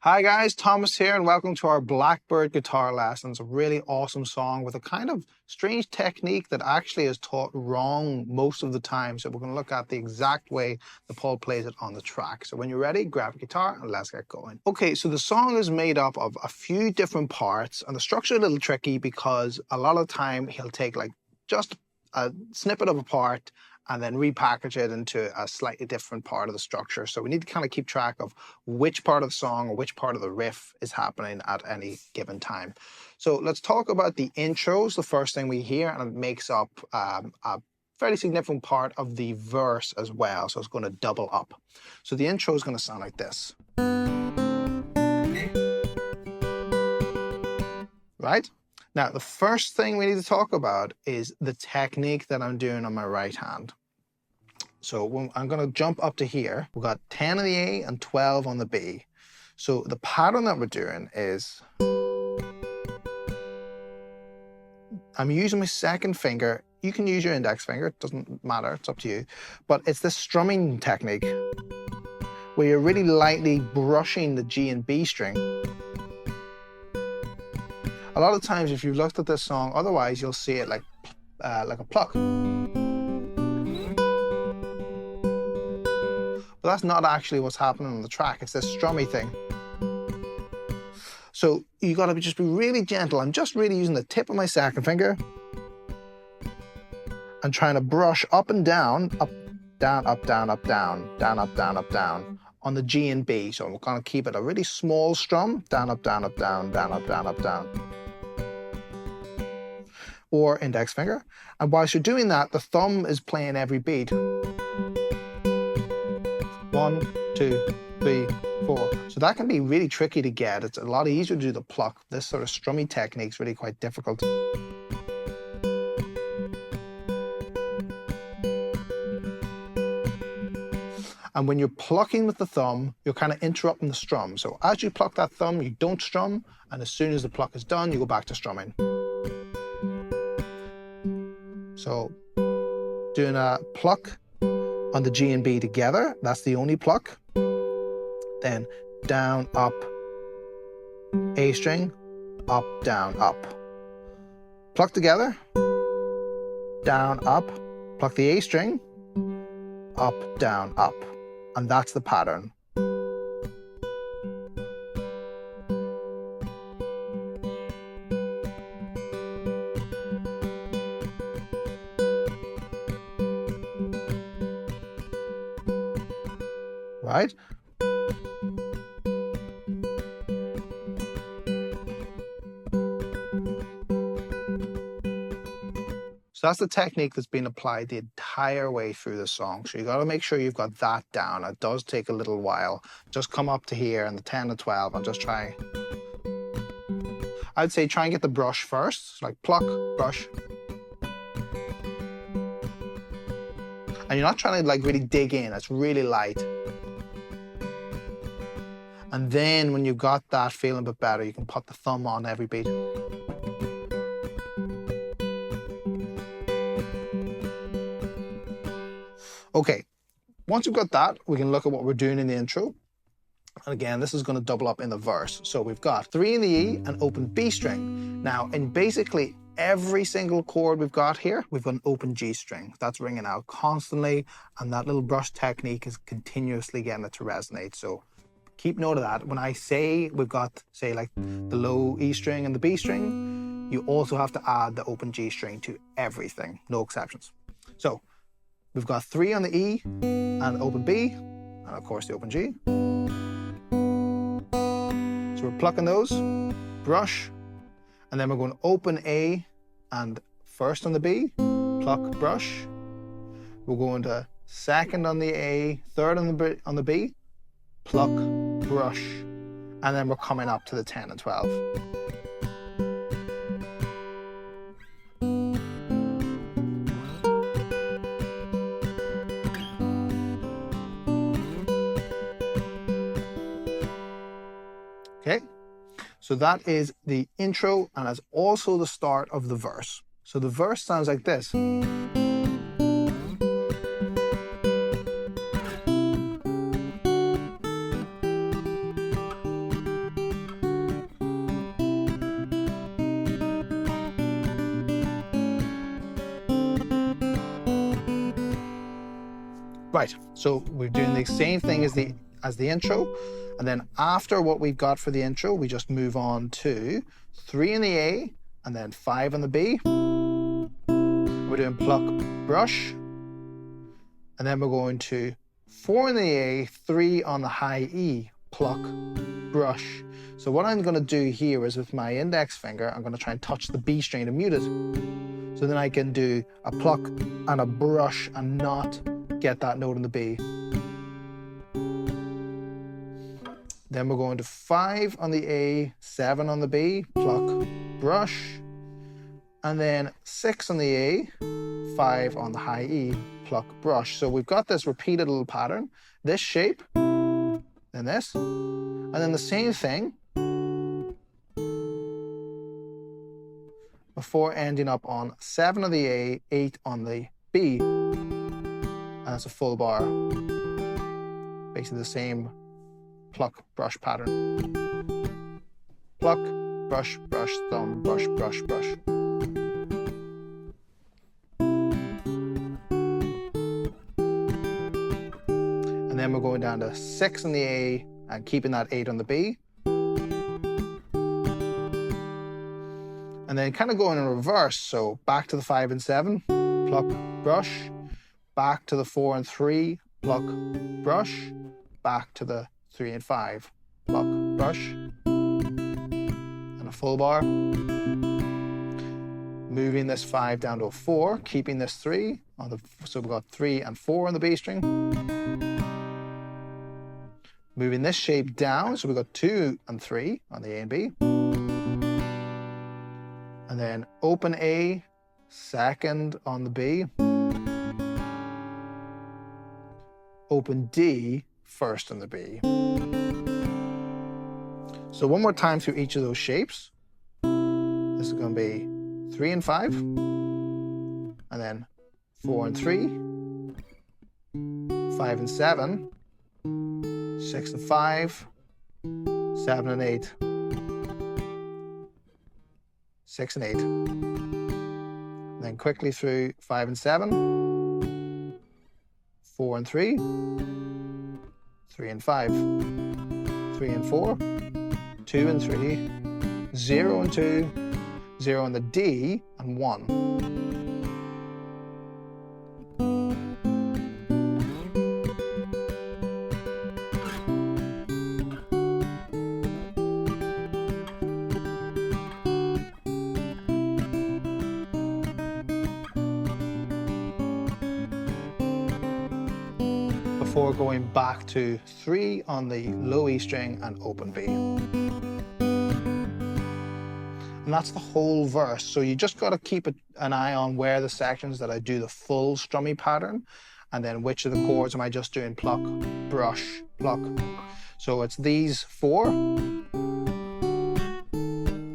Hi guys, Thomas here and welcome to our Blackbird guitar lessons, a really awesome song with a kind of strange technique that actually is taught wrong most of the time. So we're going to look at the exact way that Paul plays it on the track. So when you're ready, grab a guitar and let's get going. Okay, so the song is made up of a few different parts and the structure is a little tricky because a lot of the time he'll take like just a snippet of a part and then repackage it into a slightly different part of the structure. So we need to kind of keep track of which part of the song or which part of the riff is happening at any given time. So let's talk about the intros, the first thing we hear, and it makes up a fairly significant part of the verse as well. So it's going to double up. So the intro is going to sound like this. Right? Now, the first thing we need to talk about is the technique that I'm doing on my right hand. So when I'm going to jump up to here, we've got 10 on the A and 12 on the B. So the pattern that we're doing is I'm using my second finger. You can use your index finger, it doesn't matter, it's up to you. But it's this strumming technique where you're really lightly brushing the G and B string. A lot of times if you've looked at this song, otherwise you'll see it like a pluck. But that's not actually what's happening on the track. It's this strummy thing. So you got to just be really gentle. I'm just really using the tip of my second finger and trying to brush up and down, up, down, up, down, up, down, down, up, down, up, down on the G and B. So we're going to keep it a really small strum, down, up, down, up, down, down, up, down, up, down. Or index finger. And whilst you're doing that, the thumb is playing every beat. 1, 2, 3, 4. So that can be really tricky to get. It's a lot easier to do the pluck. This sort of strummy technique is really quite difficult. And when you're plucking with the thumb, you're kind of interrupting the strum. So as you pluck that thumb, you don't strum, and as soon as the pluck is done, you go back to strumming. So doing a pluck on the G and B together, that's the only pluck. Then down, up, A string, up, down, up. Pluck together, down, up, pluck the A string, up, down, up. And that's the pattern. Right? So that's the technique that's been applied the entire way through the song. So you got to make sure you've got that down. It does take a little while. Just come up to here and the 10 and 12 and just try. I'd say try and get the brush first, like pluck, brush. And you're not trying to like really dig in, it's really light. And then when you've got that feeling a bit better, you can put the thumb on every beat. Okay, once we've got that, we can look at what we're doing in the intro. And again, this is going to double up in the verse. So we've got 3 in the E and open B string. Now, in basically every single chord we've got here, we've got an open G string. That's ringing out constantly, and that little brush technique is continuously getting it to resonate. So keep note of that. When I say we've got, say, like the low E string and the B string, you also have to add the open G string to everything, no exceptions. So we've got 3 on the E and open B, and of course the open G. So we're plucking those, brush, and then we're going open A and first on the B, pluck, brush. We're going to second on the A, third on the B, pluck, brush, and then we're coming up to the 10 and 12. Okay, so that is the intro and is also the start of the verse. So the verse sounds like this. Right, so we're doing the same thing as the intro, and then after what we've got for the intro, we just move on to 3 in the A and then 5 on the B. We're doing pluck, brush, and then we're going to 4 in the A, 3 on the high E, pluck, brush. So what I'm going to do here is with my index finger, I'm going to try and touch the B string to mute it. So then I can do a pluck and a brush and not get that note in the B. Then we're going to 5 on the A, 7 on the B, pluck, brush, and then 6 on the A, 5 on the high E, pluck, brush. So we've got this repeated little pattern, this shape, then this, and then the same thing before ending up on 7 on the A, 8 on the B, and that's a full bar. Basically the same pluck, brush pattern. Pluck, brush, brush, thumb, brush, brush, brush. And then we're going down to 6 on the A and keeping that 8 on the B. And then kind of going in reverse, so back to the 5 and 7, pluck, brush, back to the 4 and 3, pluck, brush, back to the 3 and 5, pluck, brush, and a full bar. Moving this 5 down to a 4, keeping this 3 on the, so we've got 3 and 4 on the B string. Moving this shape down, so we've got 2 and 3 on the A and B. And then open A, second on the B. Open D, first on the B. So one more time through each of those shapes. This is going to be 3 and 5, and then 4 and 3, 5 and 7, 6 and 5, 7 and 8, 6 and 8. And then quickly through 5 and 7, 4 and 3, 3 and 5, 3 and 4, 2 and 3, 0 and 2, 0 on the D, and 1. Before going back to 3 on the low E string and open B. And that's the whole verse. So you just got to keep an eye on where the sections that I do the full strummy pattern, and then which of the chords am I just doing pluck, brush, pluck. So it's these 4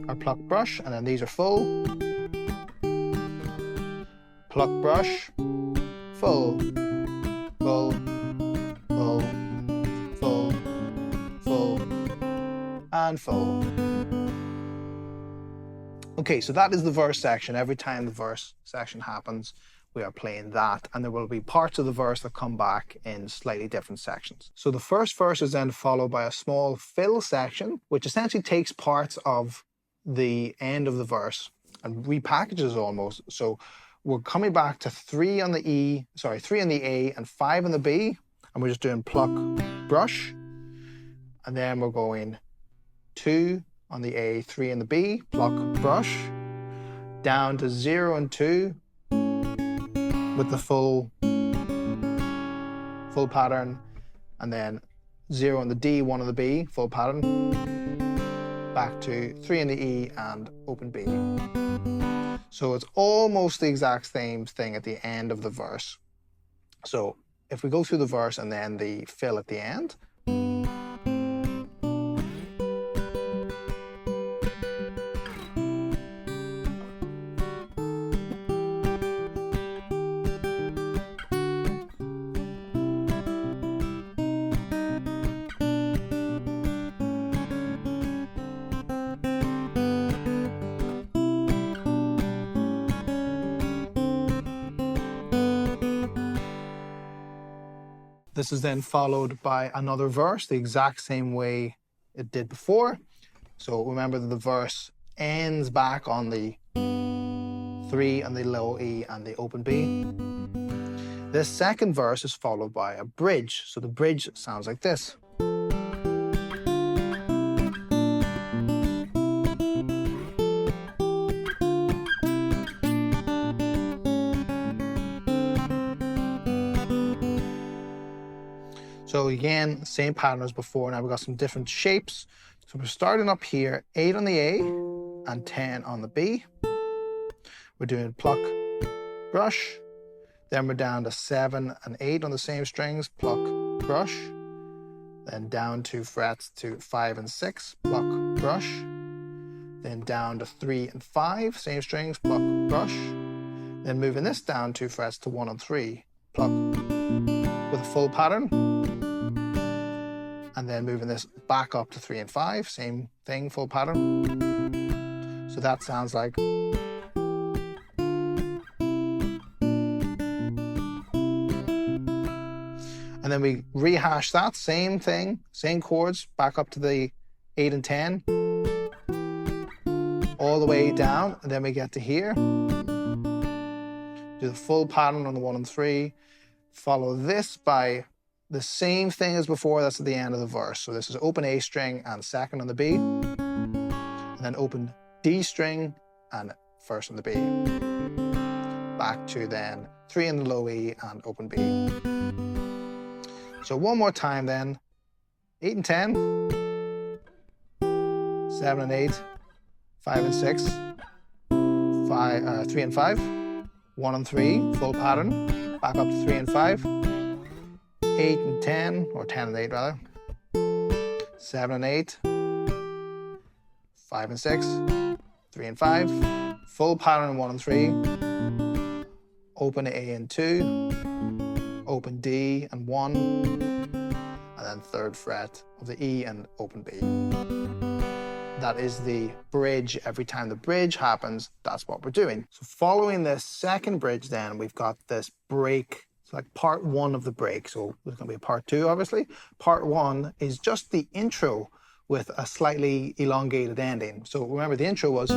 are pluck, brush, and then these are full, pluck, brush, full, full, full, full, full, and full. Okay, so that is the verse section. Every time the verse section happens, we are playing that, and there will be parts of the verse that come back in slightly different sections. So the first verse is then followed by a small fill section, which essentially takes parts of the end of the verse and repackages almost. So we're coming back to 3 on the E, 3 on the A and 5 on the B, and we're just doing pluck, brush, and then we're going 2 on the A, 3 on the B, pluck, brush, down to 0 and 2 with the full pattern, and then 0 on the D, 1 on the B, full pattern, back to 3 on the E and open B. So it's almost the exact same thing at the end of the verse. So if we go through the verse and then the fill at the end, This is then followed by another verse, the exact same way it did before. So remember that the verse ends back on the 3 and the low E and the open B. This second verse is followed by a bridge. So the bridge sounds like this. So again, same pattern as before. Now we've got some different shapes. So we're starting up here, 8 on the A and 10 on the B. We're doing pluck, brush. Then we're down to 7 and 8 on the same strings, pluck, brush. Then down 2 frets to 5 and 6, pluck, brush. Then down to 3 and 5, same strings, pluck, brush. Then moving this down 2 frets to 1 and 3, pluck, with a full pattern. And then moving this back up to 3 and 5, same thing, full pattern. So that sounds like. And then we rehash that, same thing, same chords, back up to the 8 and 10, all the way down, and then we get to here. Do the full pattern on the 1 and 3, follow this by the same thing as before, that's at the end of the verse. So this is open A string and second on the B, and then open D string and first on the B. Back to then 3 in the low E and open B. So one more time then, 8 and 10, 7 and 8, 5 and 6, 3 and 5, 1 and 3, full pattern, back up to 3 and 5, 8 and 10, or 10 and 8 rather, 7 and 8, 5 and 6, 3 and 5, full pattern in 1 and 3, open A and 2, open D and 1, and then 3rd fret of the E and open B. That is the bridge. Every time the bridge happens, that's what we're doing. So following this second bridge then, we've got this break. It's like part 1 of the break. So there's going to be a part 2, obviously. Part 1 is just the intro with a slightly elongated ending. So remember, the intro was.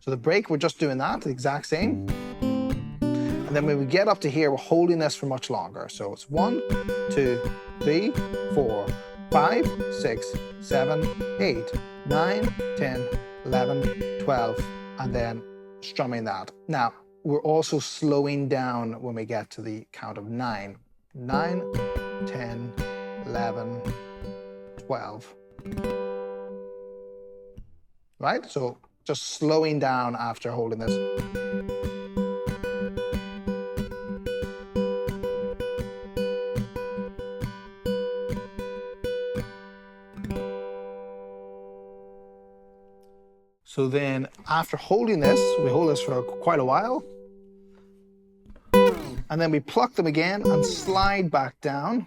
So the break, we're just doing that, the exact same. And then when we get up to here, we're holding this for much longer. So it's 1, 2, 3, 4, 5, 6, 7, 8, 9, 10, 11, 12, and then strumming that. Now, we're also slowing down when we get to the count of 9. 9, 10, 11, 12. Right? So just slowing down after holding this. So then after holding this, we hold this for quite a while. And then we pluck them again and slide back down.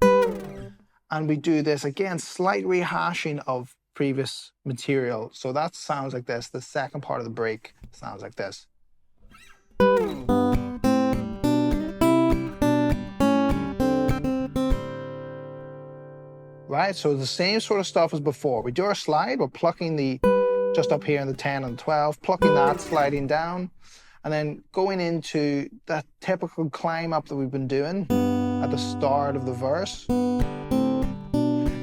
And we do this again, slight rehashing of previous material. So that sounds like this. The second part of the break sounds like this. Right, so the same sort of stuff as before. We do our slide, we're plucking the, just up here in the 10 and 12, plucking that, sliding down, and then going into that typical climb up that we've been doing at the start of the verse.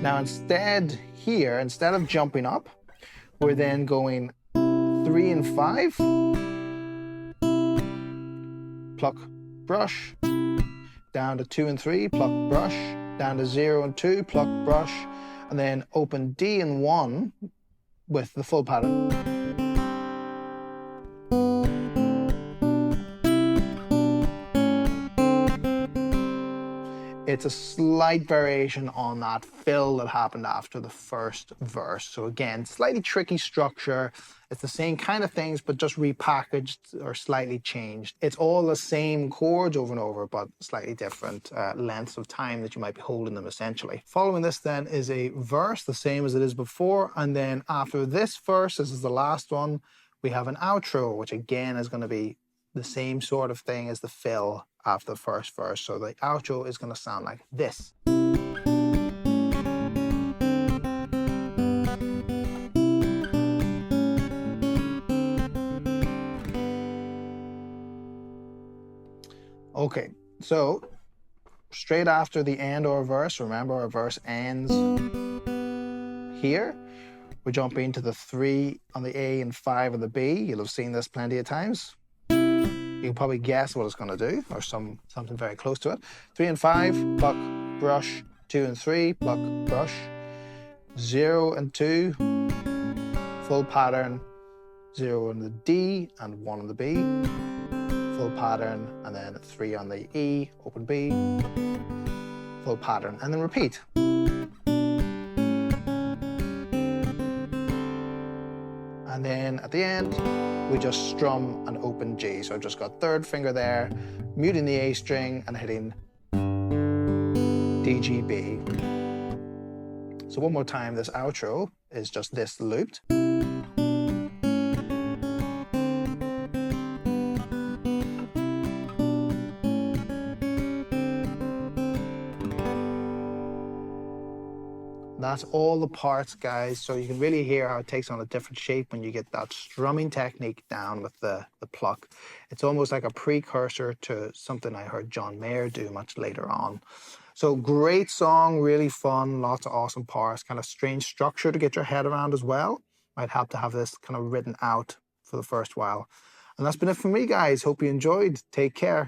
Now instead here, instead of jumping up, we're then going 3 and 5, pluck, brush, down to 2 and 3, pluck, brush, down to 0 and 2, pluck, brush, and then open D and 1 with the full pattern. It's a slight variation on that fill that happened after the first verse. So again, slightly tricky structure. It's the same kind of things, but just repackaged or slightly changed. It's all the same chords over and over, but slightly different lengths of time that you might be holding them, essentially. Following this then is a verse, the same as it is before. And then after this verse, this is the last one, we have an outro, which again is going to be the same sort of thing as the fill after the first verse. So the outro is going to sound like this. Okay, so straight after the end of our verse, remember our verse ends here. We jump into the 3 on the A and 5 on the B. You'll have seen this plenty of times. You can probably guess what it's going to do, or something very close to it. 3 and 5, pluck, brush. 2 and 3, pluck, brush. 0 and 2, full pattern. 0 on the D and 1 on the B. Full pattern, and then 3 on the E, open B. Full pattern, and then repeat. And then at the end, we just strum an open G. So I've just got 3rd finger there, muting the A string and hitting D, G, B. So one more time, this outro is just this looped. That's all the parts, guys. So you can really hear how it takes on a different shape when you get that strumming technique down with the pluck. It's almost like a precursor to something I heard John Mayer do much later on. So great song, really fun, lots of awesome parts, kind of strange structure to get your head around as well. Might have to have this kind of written out for the first while. And that's been it for me, guys. Hope you enjoyed. Take care.